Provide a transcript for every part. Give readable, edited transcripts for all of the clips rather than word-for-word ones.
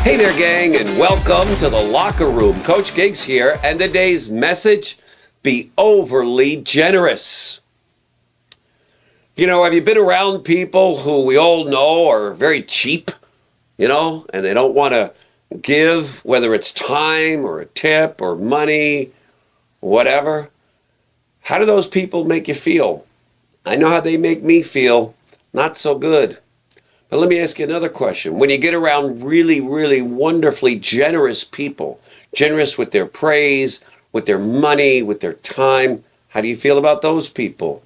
Hey there, gang, and welcome to the Locker Room. Coach Giggs here, and today's message, be overly generous. You know, have you been around people who we all know are very cheap, and they don't want to give, whether it's time or a tip or money, whatever? How do those people make you feel? I know how they make me feel. Not so good. But let me ask you another question. When you get around really, really wonderfully generous people, generous with their praise, with their money, with their time, how do you feel about those people?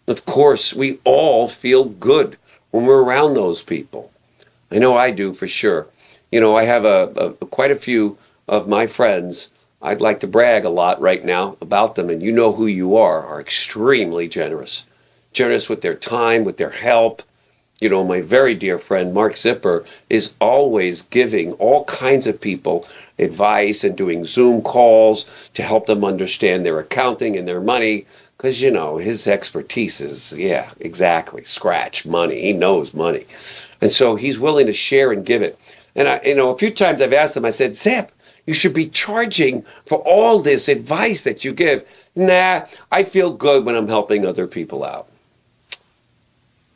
Of course, we all feel good when we're around those people. I know I do for sure. I have quite a few of my friends. I'd like to brag a lot right now about them, and you know who you are extremely generous. Generous with their time, with their help. My very dear friend, Mark Zipper, is always giving all kinds of people advice and doing Zoom calls to help them understand their accounting and their money. Because, his expertise is, exactly, scratch money. He knows money. And so he's willing to share and give it. And a few times I've asked him, I said, Zip, you should be charging for all this advice that you give. Nah, I feel good when I'm helping other people out.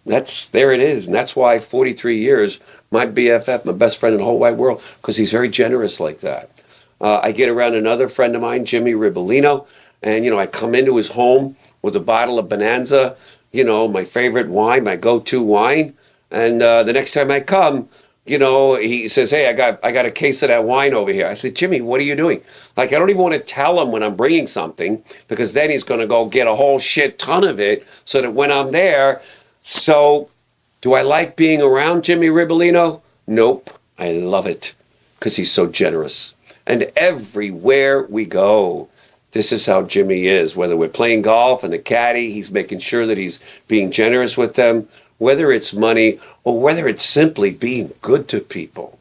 There it is. And that's why 43 years, my BFF, my best friend in the whole wide world, because he's very generous like that. I get around another friend of mine, Jimmy Ribolino, and, I come into his home with a bottle of Bonanza, my favorite wine, my go-to wine. And the next time I come, he says, hey, I got a case of that wine over here. I said, Jimmy, what are you doing? I don't even want to tell him when I'm bringing something, because then he's going to go get a whole shit ton of it so that when I'm there. So, do I like being around Jimmy Ribolino? Nope. I love it because he's so generous. And everywhere we go, this is how Jimmy is. Whether we're playing golf and the caddy, he's making sure that he's being generous with them, whether it's money or whether it's simply being good to people.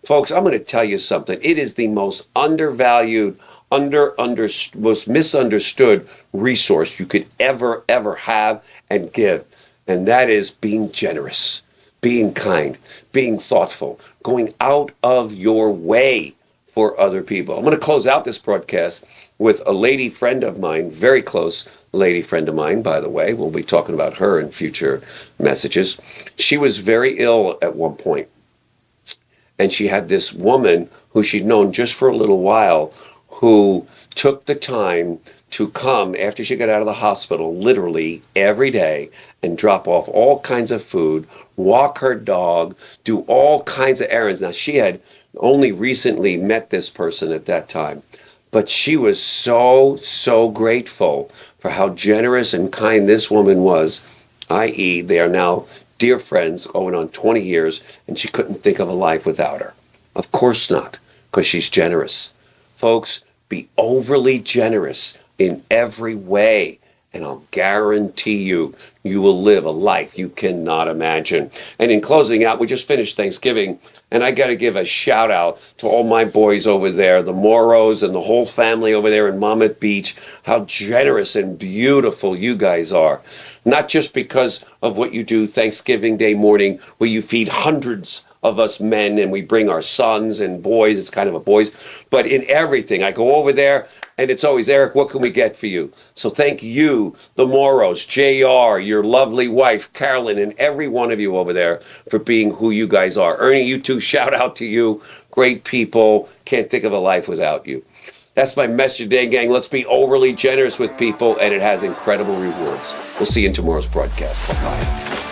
Folks, I'm going to tell you something. It is the most undervalued, most misunderstood resource you could ever have and give. And that is being generous, being kind, being thoughtful, going out of your way for other people. I'm going to close out this broadcast with a lady friend of mine, very close lady friend of mine, by the way. We'll be talking about her in future messages. She was very ill at one point, and she had this woman who she'd known just for a little while who took the time to come after she got out of the hospital literally every day and drop off all kinds of food, walk her dog, do all kinds of errands. Now, she had only recently met this person at that time, but she was so grateful for how generous and kind this woman was, i.e. they are now dear friends going on 20 years, and she couldn't think of a life without her. Of course not, because she's generous. Folks, be overly generous in every way, and I'll guarantee you will live a life you cannot imagine. And in closing out, we just finished Thanksgiving, and I got to give a shout out to all my boys over there, the Moros and the whole family over there in Monmouth Beach, how generous and beautiful you guys are. Not just because of what you do Thanksgiving Day morning, where you feed hundreds of us men and we bring our sons and boys, it's kind of a boys, but in everything. I go over there and it's always, Eric, what can we get for you? So thank you, the Moros, JR, your lovely wife, Carolyn, and every one of you over there for being who you guys are. Ernie, you too, shout out to you. Great people. Can't think of a life without you. That's my message today, gang. Let's be overly generous with people, and it has incredible rewards. We'll see you in tomorrow's broadcast. Bye-bye.